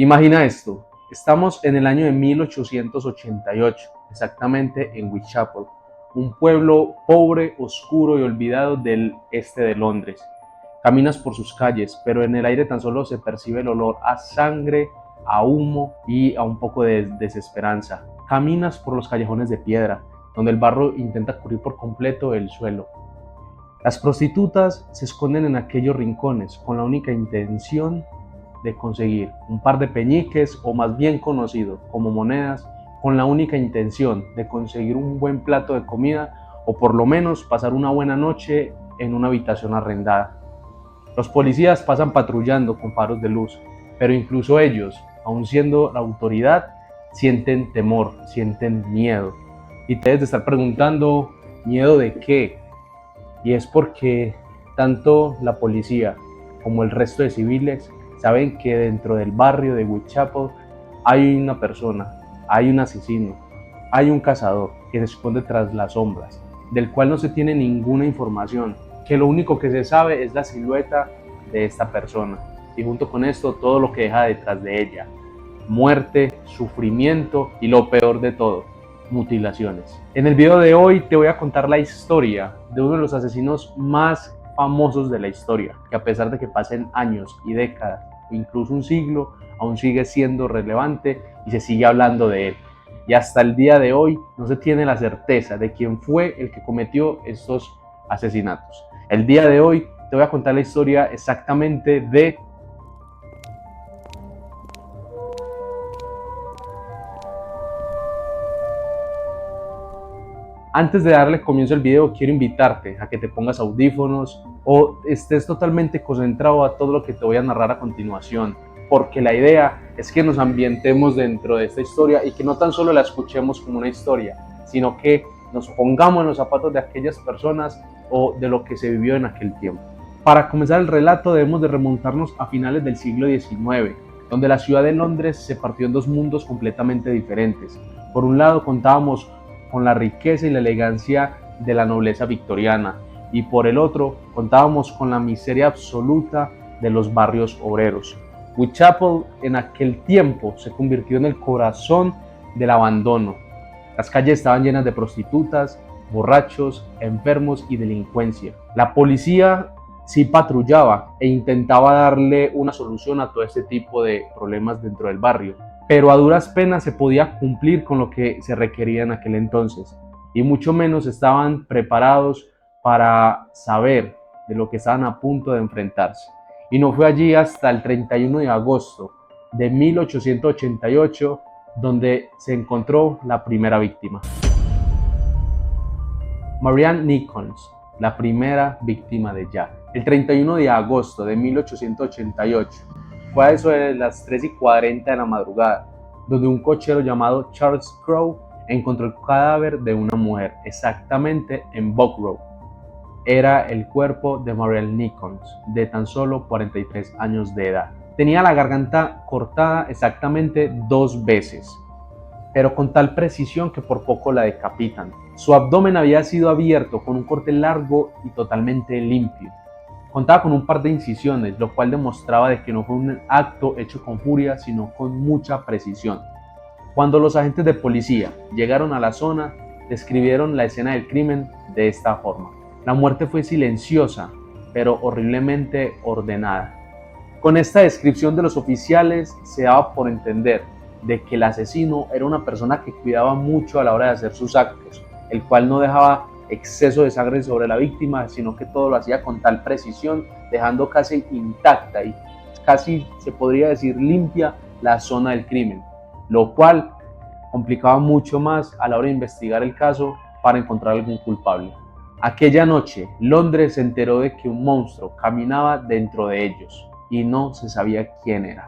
Imagina esto, estamos en el año de 1888, exactamente en Whitechapel, un pueblo pobre, oscuro y olvidado del este de Londres. Caminas por sus calles, pero en el aire tan solo se percibe el olor a sangre, a humo y a un poco de desesperanza. Caminas por los callejones de piedra, donde el barro intenta cubrir por completo el suelo. Las prostitutas se esconden en aquellos rincones con la única intención de conseguir un par de peñiques, o más bien conocido como monedas, con la única intención de conseguir un buen plato de comida o por lo menos pasar una buena noche en una habitación arrendada. Los policías pasan patrullando con faros de luz, pero incluso ellos, aun siendo la autoridad, sienten temor, sienten miedo. Y te debes de estar preguntando, ¿miedo de qué? Y es porque tanto la policía como el resto de civiles saben que dentro del barrio de Whitechapel hay una persona, hay un asesino, hay un cazador que se esconde tras las sombras, del cual no se tiene ninguna información, que lo único que se sabe es la silueta de esta persona y junto con esto todo lo que deja detrás de ella: muerte, sufrimiento y lo peor de todo, mutilaciones. En el video de hoy te voy a contar la historia de uno de los asesinos más famosos de la historia, que a pesar de que pasen años y décadas, o incluso un siglo, aún sigue siendo relevante y se sigue hablando de él. Y hasta el día de hoy no se tiene la certeza de quién fue el que cometió estos asesinatos. El día de hoy te voy a contar la historia exactamente de Antes de darle comienzo al video, quiero invitarte a que te pongas audífonos o estés totalmente concentrado a todo lo que te voy a narrar a continuación, porque la idea es que nos ambientemos dentro de esta historia y que no tan solo la escuchemos como una historia, sino que nos pongamos en los zapatos de aquellas personas o de lo que se vivió en aquel tiempo. Para comenzar el relato debemos de remontarnos a finales del siglo XIX, donde la ciudad de Londres se partió en dos mundos completamente diferentes. Por un lado contábamos con la riqueza y la elegancia de la nobleza victoriana, y por el otro contábamos con la miseria absoluta de los barrios obreros. Whitechapel en aquel tiempo se convirtió en el corazón del abandono. Las calles estaban llenas de prostitutas, borrachos, enfermos y delincuencia. La policía sí patrullaba e intentaba darle una solución a todo este tipo de problemas dentro del barrio, pero a duras penas se podía cumplir con lo que se requería en aquel entonces, y mucho menos estaban preparados para saber de lo que estaban a punto de enfrentarse. Y no fue allí hasta el 31 de agosto de 1888 donde se encontró la primera víctima. Marianne Nichols, la primera víctima de Jack. El 31 de agosto de 1888 fue a eso de las 3:40 de la madrugada, donde un cochero llamado Charles Crowe encontró el cadáver de una mujer, exactamente en Buck Road. Era el cuerpo de Marianne Nichols, de tan solo 43 años de edad. Tenía la garganta cortada exactamente 2 veces, pero con tal precisión que por poco la decapitan. Su abdomen había sido abierto con un corte largo y totalmente limpio. Contaba con un par de incisiones, lo cual demostraba de que no fue un acto hecho con furia, sino con mucha precisión. Cuando los agentes de policía llegaron a la zona, describieron la escena del crimen de esta forma: la muerte fue silenciosa, pero horriblemente ordenada. Con esta descripción de los oficiales se daba por entender de que el asesino era una persona que cuidaba mucho a la hora de hacer sus actos, el cual no dejaba exceso de sangre sobre la víctima, sino que todo lo hacía con tal precisión, dejando casi intacta y casi se podría decir limpia la zona del crimen, lo cual complicaba mucho más a la hora de investigar el caso para encontrar algún culpable. Aquella noche, Londres se enteró de que un monstruo caminaba dentro de ellos y no se sabía quién era.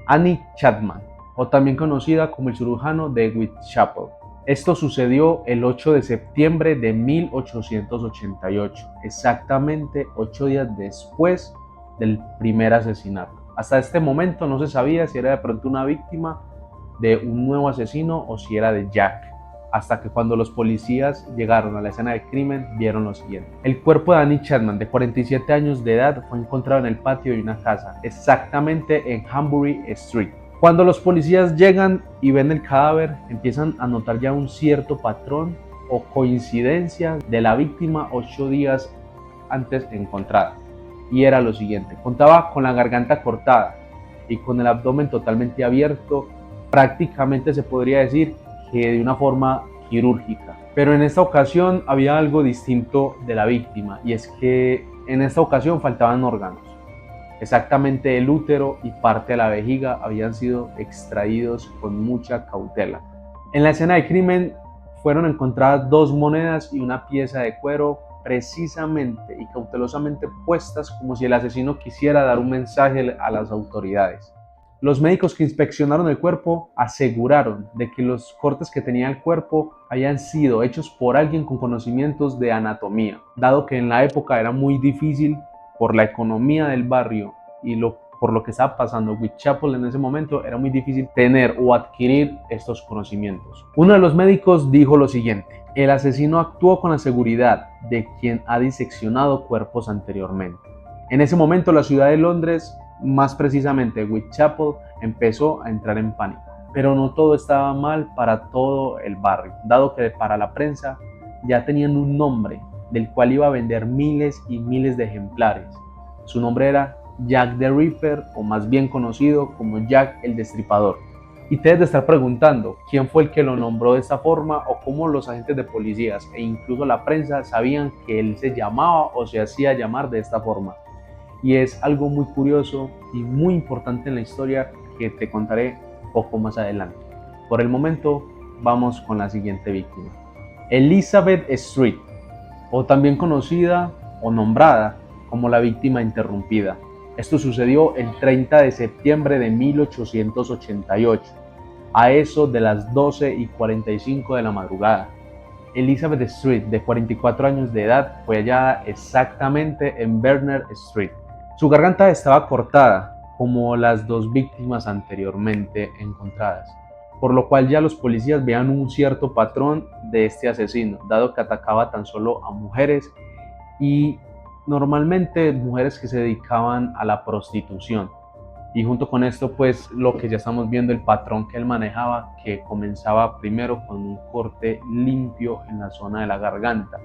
Annie Chapman, o también conocida como el cirujano de Whitechapel. Esto sucedió el 8 de septiembre de 1888, exactamente 8 días después del primer asesinato. Hasta este momento no se sabía si era de pronto una víctima de un nuevo asesino o si era de Jack, hasta que cuando los policías llegaron a la escena del crimen vieron lo siguiente. El cuerpo de Annie Chapman, de 47 años de edad, fue encontrado en el patio de una casa, exactamente en Hanbury Street. Cuando los policías llegan y ven el cadáver, empiezan a notar ya un cierto patrón o coincidencia de la víctima 8 días antes encontrada. Y era lo siguiente: contaba con la garganta cortada y con el abdomen totalmente abierto, prácticamente se podría decir que de una forma quirúrgica. Pero en esta ocasión había algo distinto de la víctima, y es que en esta ocasión faltaban órganos. Exactamente el útero y parte de la vejiga habían sido extraídos con mucha cautela. En la escena de crimen fueron encontradas 2 monedas y una pieza de cuero precisamente y cautelosamente puestas como si el asesino quisiera dar un mensaje a las autoridades. Los médicos que inspeccionaron el cuerpo aseguraron de que los cortes que tenía el cuerpo habían sido hechos por alguien con conocimientos de anatomía, dado que en la época era muy difícil por la economía del barrio y por lo que estaba pasando Whitechapel en ese momento, era muy difícil tener o adquirir estos conocimientos. Uno de los médicos dijo lo siguiente: el asesino actuó con la seguridad de quien ha diseccionado cuerpos anteriormente. En ese momento la ciudad de Londres, más precisamente Whitechapel, empezó a entrar en pánico. Pero no todo estaba mal para todo el barrio, dado que para la prensa ya tenían un nombre del cual iba a vender miles y miles de ejemplares. Su nombre era Jack the Ripper, o más bien conocido como Jack el Destripador. Y te debes de estar preguntando quién fue el que lo nombró de esta forma, o cómo los agentes de policías e incluso la prensa sabían que él se llamaba o se hacía llamar de esta forma. Y es algo muy curioso y muy importante en la historia que te contaré poco más adelante. Por el momento, vamos con la siguiente víctima. Elizabeth Street, o también conocida o nombrada como la víctima interrumpida. Esto sucedió el 30 de septiembre de 1888, a eso de las 12:45 de la madrugada. Elizabeth Street, de 44 años de edad, fue hallada exactamente en Berners Street. Su garganta estaba cortada, como las 2 víctimas anteriormente encontradas, por lo cual ya los policías veían un cierto patrón de este asesino, dado que atacaba tan solo a mujeres y normalmente mujeres que se dedicaban a la prostitución. Y junto con esto, pues lo que ya estamos viendo, el patrón que él manejaba, que comenzaba primero con un corte limpio en la zona de la garganta.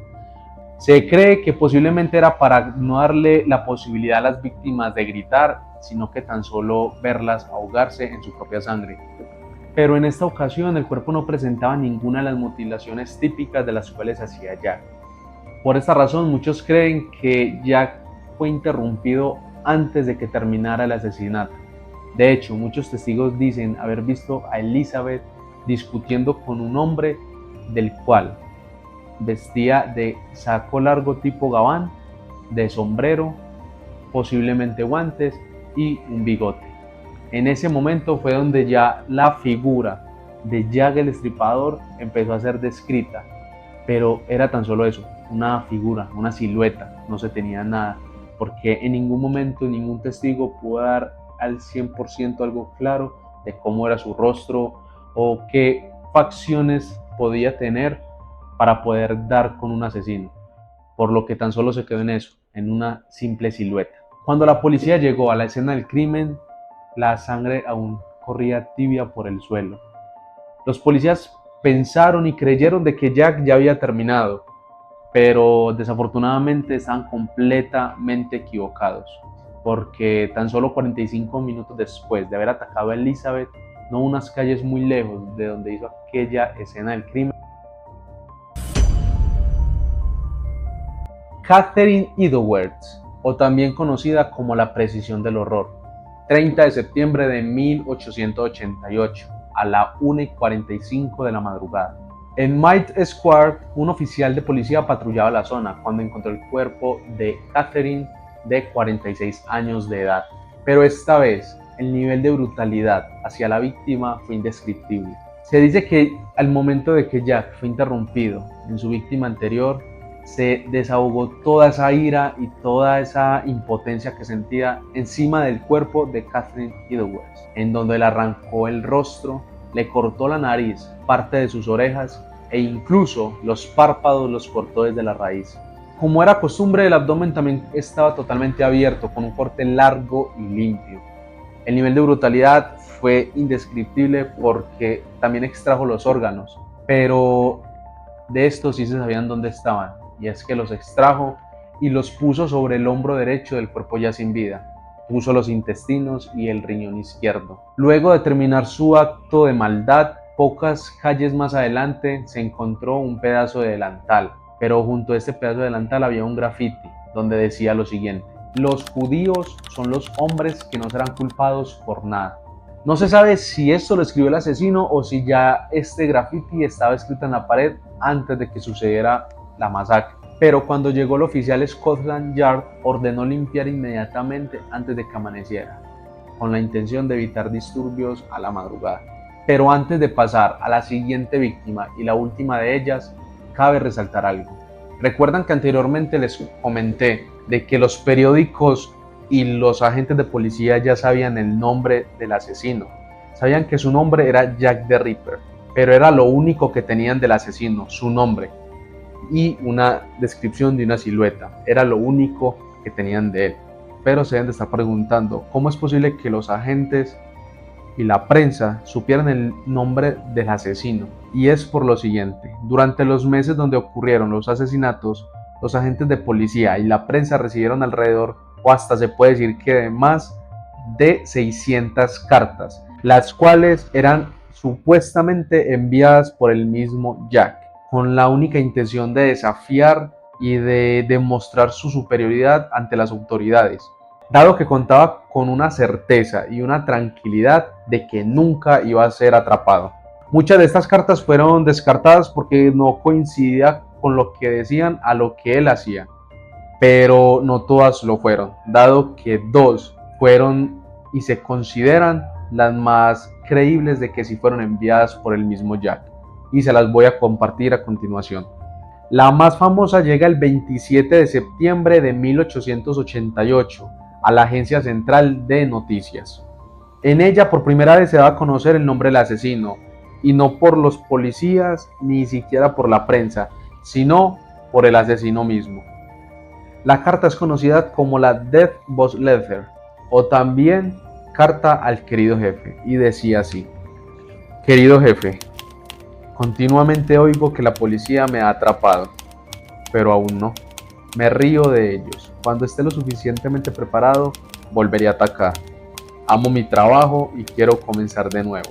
Se cree que posiblemente era para no darle la posibilidad a las víctimas de gritar, sino que tan solo verlas ahogarse en su propia sangre. Pero en esta ocasión el cuerpo no presentaba ninguna de las mutilaciones típicas de las cuales hacía Jack. Por esta razón, muchos creen que Jack fue interrumpido antes de que terminara el asesinato. De hecho, muchos testigos dicen haber visto a Elizabeth discutiendo con un hombre del cual vestía de saco largo tipo gabán, de sombrero, posiblemente guantes y un bigote. En ese momento fue donde ya la figura de Jack el Destripador empezó a ser descrita, pero era tan solo eso, una figura, una silueta, no se tenía nada, porque en ningún momento ningún testigo pudo dar al 100% algo claro de cómo era su rostro o qué facciones podía tener para poder dar con un asesino, por lo que tan solo se quedó en eso, en una simple silueta. Cuando la policía llegó a la escena del crimen, la sangre aún corría tibia por el suelo. Los policías pensaron y creyeron de que Jack ya había terminado, pero desafortunadamente estaban completamente equivocados, porque tan solo 45 minutos después de haber atacado a Elizabeth, no unas calles muy lejos de donde hizo aquella escena del crimen, Catherine Edwards, o también conocida como la precisión del horror, 30 de septiembre de 1888, a la 1:45 de la madrugada. En Might Square, un oficial de policía patrullaba la zona cuando encontró el cuerpo de Catherine, de 46 años de edad. Pero esta vez, el nivel de brutalidad hacia la víctima fue indescriptible. Se dice que al momento de que Jack fue interrumpido en su víctima anterior, se desahogó toda esa ira y toda esa impotencia que sentía encima del cuerpo de Catherine Edwards, en donde le arrancó el rostro, le cortó la nariz, parte de sus orejas e incluso los párpados los cortó desde la raíz. Como era costumbre, el abdomen también estaba totalmente abierto, con un corte largo y limpio. El nivel de brutalidad fue indescriptible porque también extrajo los órganos, pero de estos sí se sabían dónde estaban, y es que los extrajo y los puso sobre el hombro derecho del cuerpo ya sin vida. Puso los intestinos y el riñón izquierdo. Luego de terminar su acto de maldad, pocas calles más adelante se encontró un pedazo de delantal, pero junto a este pedazo de delantal había un grafiti donde decía lo siguiente: los judíos son los hombres que no serán culpados por nada. No se sabe si esto lo escribió el asesino o si ya este graffiti estaba escrito en la pared antes de que sucediera la masacre. Pero cuando llegó el oficial Scotland Yard, ordenó limpiar inmediatamente antes de que amaneciera, con la intención de evitar disturbios a la madrugada. Pero antes de pasar a la siguiente víctima y la última de ellas, cabe resaltar algo. Recuerdan que anteriormente les comenté de que los periódicos y los agentes de policía ya sabían el nombre del asesino. Sabían que su nombre era Jack the Ripper, pero era lo único que tenían del asesino, su nombre y una descripción de una silueta. Era lo único que tenían de él. Pero se deben de estar preguntando, ¿cómo es posible que los agentes y la prensa supieran el nombre del asesino? Y es por lo siguiente: durante los meses donde ocurrieron los asesinatos, los agentes de policía y la prensa recibieron alrededor, o hasta se puede decir que de más de 600 cartas, las cuales eran supuestamente enviadas por el mismo Jack, con la única intención de desafiar y de demostrar su superioridad ante las autoridades, dado que contaba con una certeza y una tranquilidad de que nunca iba a ser atrapado. Muchas de estas cartas fueron descartadas porque no coincidía con lo que decían a lo que él hacía, pero no todas lo fueron, dado que dos fueron y se consideran las más creíbles de que sí fueron enviadas por el mismo Jack, y se las voy a compartir a continuación. La más famosa llega el 27 de septiembre de 1888 a la Agencia Central de Noticias. En ella por primera vez se da a conocer el nombre del asesino, y no por los policías ni siquiera por la prensa, sino por el asesino mismo. La carta es conocida como la Death Boss Letter, o también carta al querido jefe, y decía así: querido jefe, continuamente oigo que la policía me ha atrapado, pero aún no. Me río de ellos. Cuando esté lo suficientemente preparado, volveré a atacar. Amo mi trabajo y quiero comenzar de nuevo.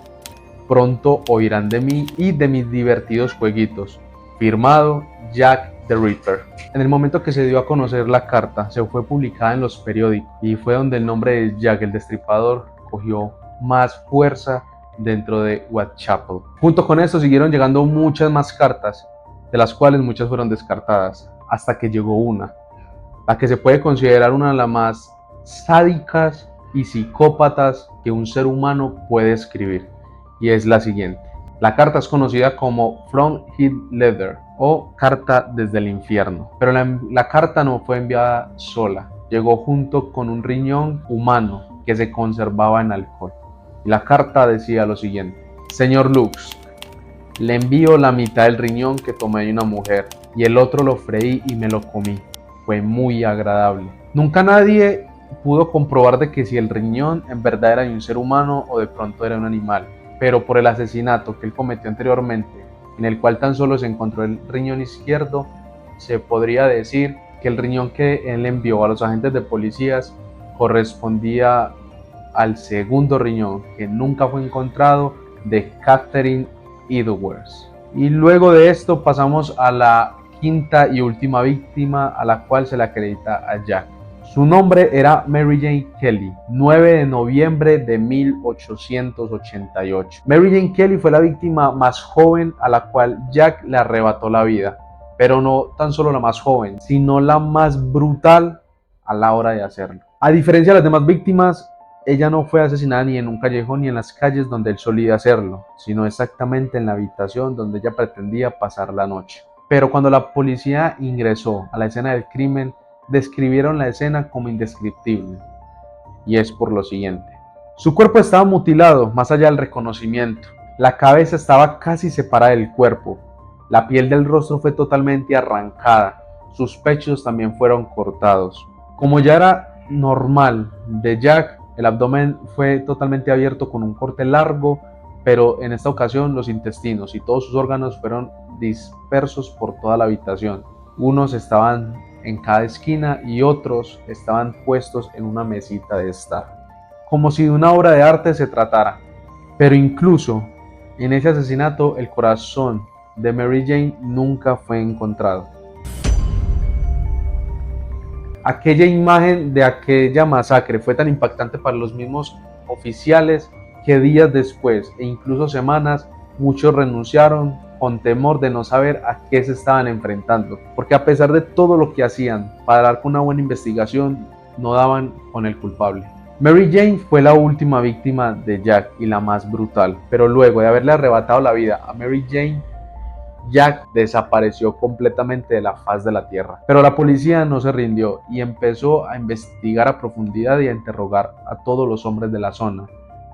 Pronto oirán de mí y de mis divertidos jueguitos. Firmado, Jack the Ripper. En el momento que se dio a conocer la carta, se fue publicada en los periódicos, y fue donde el nombre de Jack el Destripador cogió más fuerza dentro de Whitechapel. Junto con esto siguieron llegando muchas más cartas, de las cuales muchas fueron descartadas, hasta que llegó una, la que se puede considerar una de las más sádicas y psicópatas que un ser humano puede escribir, y es la siguiente. La carta es conocida como From Hell Letter, o carta desde el infierno, pero la carta no fue enviada sola, llegó junto con un riñón humano que se conservaba en alcohol. Y la carta decía lo siguiente: señor Lux, le envío la mitad del riñón que tomé de una mujer, y el otro lo freí y me lo comí. Fue muy agradable. Nunca nadie pudo comprobar de que si el riñón en verdad era de un ser humano o de pronto era un animal, pero por el asesinato que él cometió anteriormente, en el cual tan solo se encontró el riñón izquierdo, se podría decir que el riñón que él envió a los agentes de policías correspondía al segundo riñón, que nunca fue encontrado, de Catherine Edwards. Y luego de esto pasamos a la quinta y última víctima, a la cual se le acredita a Jack. Su nombre era Mary Jane Kelly, 9 de noviembre de 1888. Mary Jane Kelly fue la víctima más joven a la cual Jack le arrebató la vida, pero no tan solo la más joven, sino la más brutal a la hora de hacerlo. A diferencia de las demás víctimas, ella no fue asesinada ni en un callejón ni en las calles donde él solía hacerlo, sino exactamente en la habitación donde ella pretendía pasar la noche. Pero cuando la policía ingresó a la escena del crimen, describieron la escena como indescriptible, y es por lo siguiente. Su cuerpo estaba mutilado más allá del reconocimiento. La cabeza estaba casi separada del cuerpo. La piel del rostro fue totalmente arrancada. Sus pechos también fueron cortados. Como ya era normal de Jack, El abdomen fue totalmente abierto con un corte largo, pero en esta ocasión los intestinos y todos sus órganos fueron dispersos por toda la habitación. Unos estaban en cada esquina y otros estaban puestos en una mesita de estar, como si de una obra de arte se tratara. Pero incluso en ese asesinato el corazón de Mary Jane nunca fue encontrado. Aquella imagen de aquella masacre fue tan impactante para los mismos oficiales que días después e incluso semanas muchos renunciaron con temor de no saber a qué se estaban enfrentando, porque a pesar de todo lo que hacían para dar con una buena investigación, no daban con el culpable. Mary Jane fue la última víctima de Jack y la más brutal, pero luego de haberle arrebatado la vida a Mary Jane, Jack desapareció completamente de la faz de la tierra. Pero la policía no se rindió y empezó a investigar a profundidad y a interrogar a todos los hombres de la zona,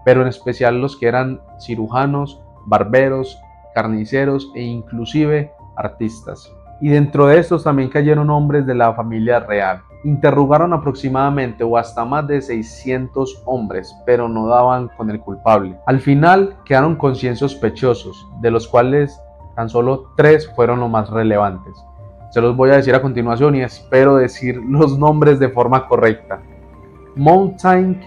pero en especial los que eran cirujanos, barberos, carniceros e inclusive artistas. Y dentro de estos también cayeron hombres de la familia real. Interrogaron aproximadamente o hasta más de 600 hombres, pero no daban con el culpable. Al final quedaron con 100 sospechosos, de los cuales tan solo 3 fueron los más relevantes. Se los voy a decir a continuación y espero decir los nombres de forma correcta. Mountain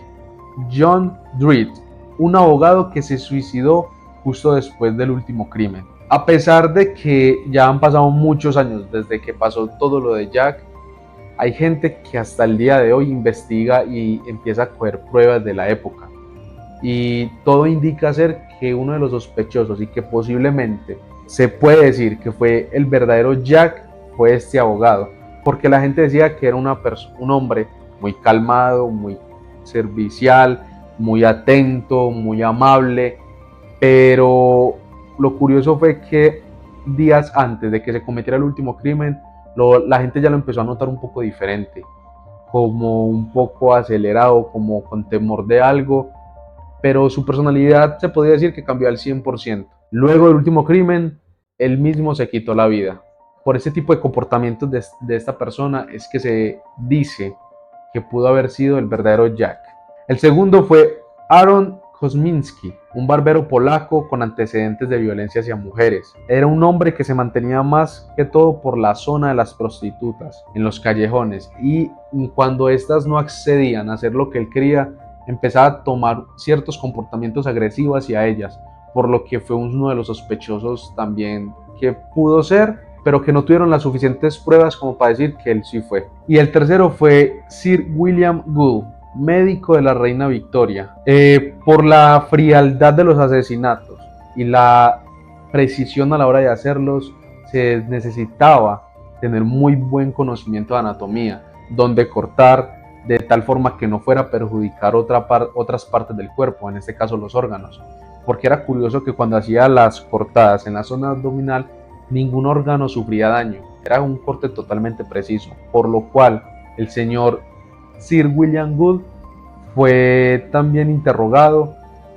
John Dreed, un abogado que se suicidó justo después del último crimen. A pesar de que ya han pasado muchos años desde que pasó todo lo de Jack, hay gente que hasta el día de hoy investiga y empieza a coger pruebas de la época. Y todo indica ser que uno de los sospechosos y que posiblemente se puede decir que fue el verdadero Jack fue este abogado, porque la gente decía que era un hombre muy calmado, muy servicial, muy atento, muy amable, pero lo curioso fue que días antes de que se cometiera el último crimen, la gente ya lo empezó a notar un poco diferente, como un poco acelerado, como con temor de algo, pero su personalidad se podría decir que cambió al 100%. Luego del último crimen, él mismo se quitó la vida. Por ese tipo de comportamientos de esta persona es que se dice que pudo haber sido el verdadero Jack. El segundo fue Aaron Kosminski, un barbero polaco con antecedentes de violencia hacia mujeres. Era un hombre que se mantenía más que todo por la zona de las prostitutas, en los callejones, y cuando éstas no accedían a hacer lo que él quería, empezaba a tomar ciertos comportamientos agresivos hacia ellas, por lo que fue uno de los sospechosos también que pudo ser, pero que no tuvieron las suficientes pruebas como para decir que él sí fue. Y el tercero fue Sir William Gould, médico de la reina Victoria. Por la frialdad de los asesinatos y la precisión a la hora de hacerlos, se necesitaba tener muy buen conocimiento de anatomía, dónde cortar, de tal forma que no fuera a perjudicar otras partes del cuerpo, en este caso los órganos, porque era curioso que cuando hacía las cortadas en la zona abdominal, ningún órgano sufría daño, era un corte totalmente preciso, por lo cual el señor Sir William Gould fue también interrogado,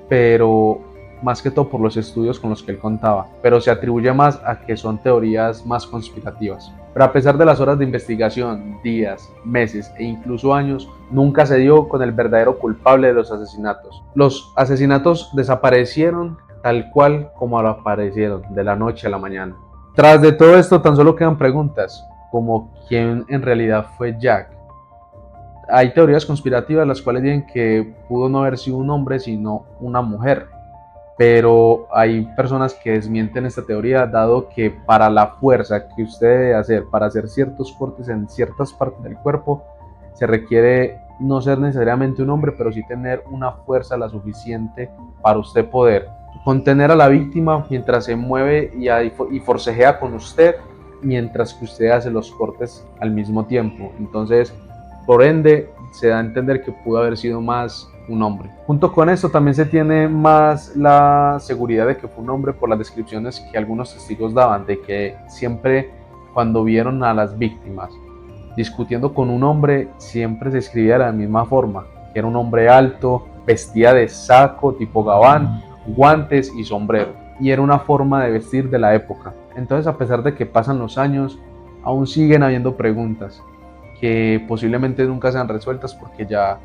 pero más que todo por los estudios con los que él contaba, pero se atribuye más a que son teorías más conspirativas. Pero a pesar de las horas de investigación, días, meses e incluso años, nunca se dio con el verdadero culpable de los asesinatos. Los asesinatos desaparecieron tal cual como aparecieron, de la noche a la mañana. Tras de todo esto, tan solo quedan preguntas, como quién en realidad fue Jack. Hay teorías conspirativas las cuales dicen que pudo no haber sido un hombre sino una mujer, pero hay personas que desmienten esta teoría, dado que para la fuerza que usted debe hacer para hacer ciertos cortes en ciertas partes del cuerpo, se requiere no ser necesariamente un hombre, pero sí tener una fuerza la suficiente para usted poder contener a la víctima mientras se mueve y forcejea con usted, mientras que usted hace los cortes al mismo tiempo. Entonces, por ende, se da a entender que pudo haber sido más un hombre. Junto con esto también se tiene más la seguridad de que fue un hombre por las descripciones que algunos testigos daban, de que siempre cuando vieron a las víctimas discutiendo con un hombre, siempre se escribía de la misma forma, que era un hombre alto, vestía de saco tipo gabán, guantes y sombrero, y era una forma de vestir de la época. Entonces, a pesar de que pasan los años, aún siguen habiendo preguntas que posiblemente nunca sean resueltas, porque ya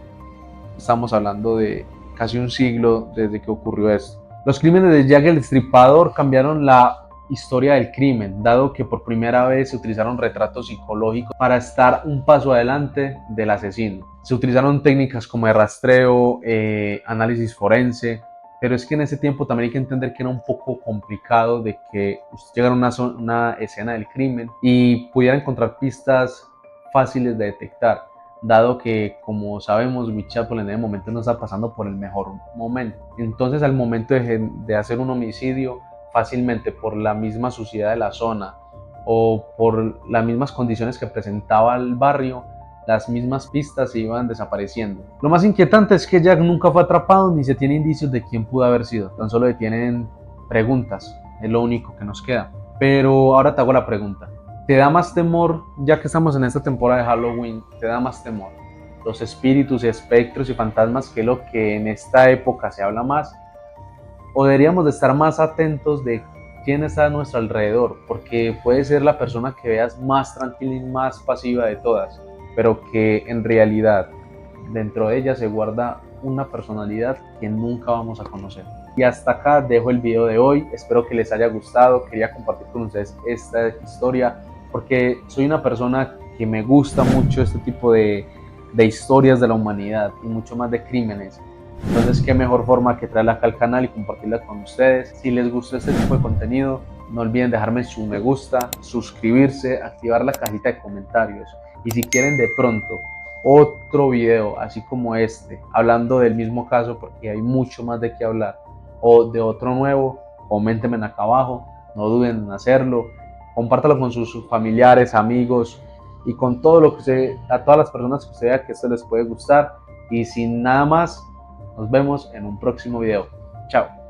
estamos hablando de casi un siglo desde que ocurrió esto. Los crímenes de Jack el Destripador cambiaron la historia del crimen, dado que por primera vez se utilizaron retratos psicológicos para estar un paso adelante del asesino. Se utilizaron técnicas como el rastreo, análisis forense, pero es que en ese tiempo también hay que entender que era un poco complicado de que usted llegara a una escena del crimen y pudiera encontrar pistas fáciles de detectar, dado que, como sabemos, Whitechapel en ese momento no está pasando por el mejor momento. Entonces, al momento de hacer un homicidio, fácilmente por la misma suciedad de la zona o por las mismas condiciones que presentaba el barrio, las mismas pistas se iban desapareciendo. Lo más inquietante es que Jack nunca fue atrapado ni se tiene indicios de quién pudo haber sido, tan solo detienen preguntas, es lo único que nos queda. Pero ahora te hago la pregunta, ¿te da más temor, ya que estamos en esta temporada de Halloween, te da más temor los espíritus, espectros y fantasmas, que es lo que en esta época se habla más? ¿O deberíamos de estar más atentos de quién está a nuestro alrededor? Porque puede ser la persona que veas más tranquila y más pasiva de todas, pero que en realidad dentro de ella se guarda una personalidad que nunca vamos a conocer. Y hasta acá dejo el video de hoy, espero que les haya gustado, quería compartir con ustedes esta historia porque soy una persona que me gusta mucho este tipo de historias de la humanidad y mucho más de crímenes. Entonces, qué mejor forma que traerla acá al canal y compartirla con ustedes. Si les gustó este tipo de contenido, no olviden dejarme su me gusta, suscribirse, activar la cajita de comentarios. Y si quieren de pronto otro video así como este, hablando del mismo caso, porque hay mucho más de qué hablar, o de otro nuevo, coméntenme acá abajo, no duden en hacerlo, compártalo con sus familiares, amigos y con todo lo que a todas las personas que usted vea que esto les puede gustar. Y sin nada más, nos vemos en un próximo video. Chao.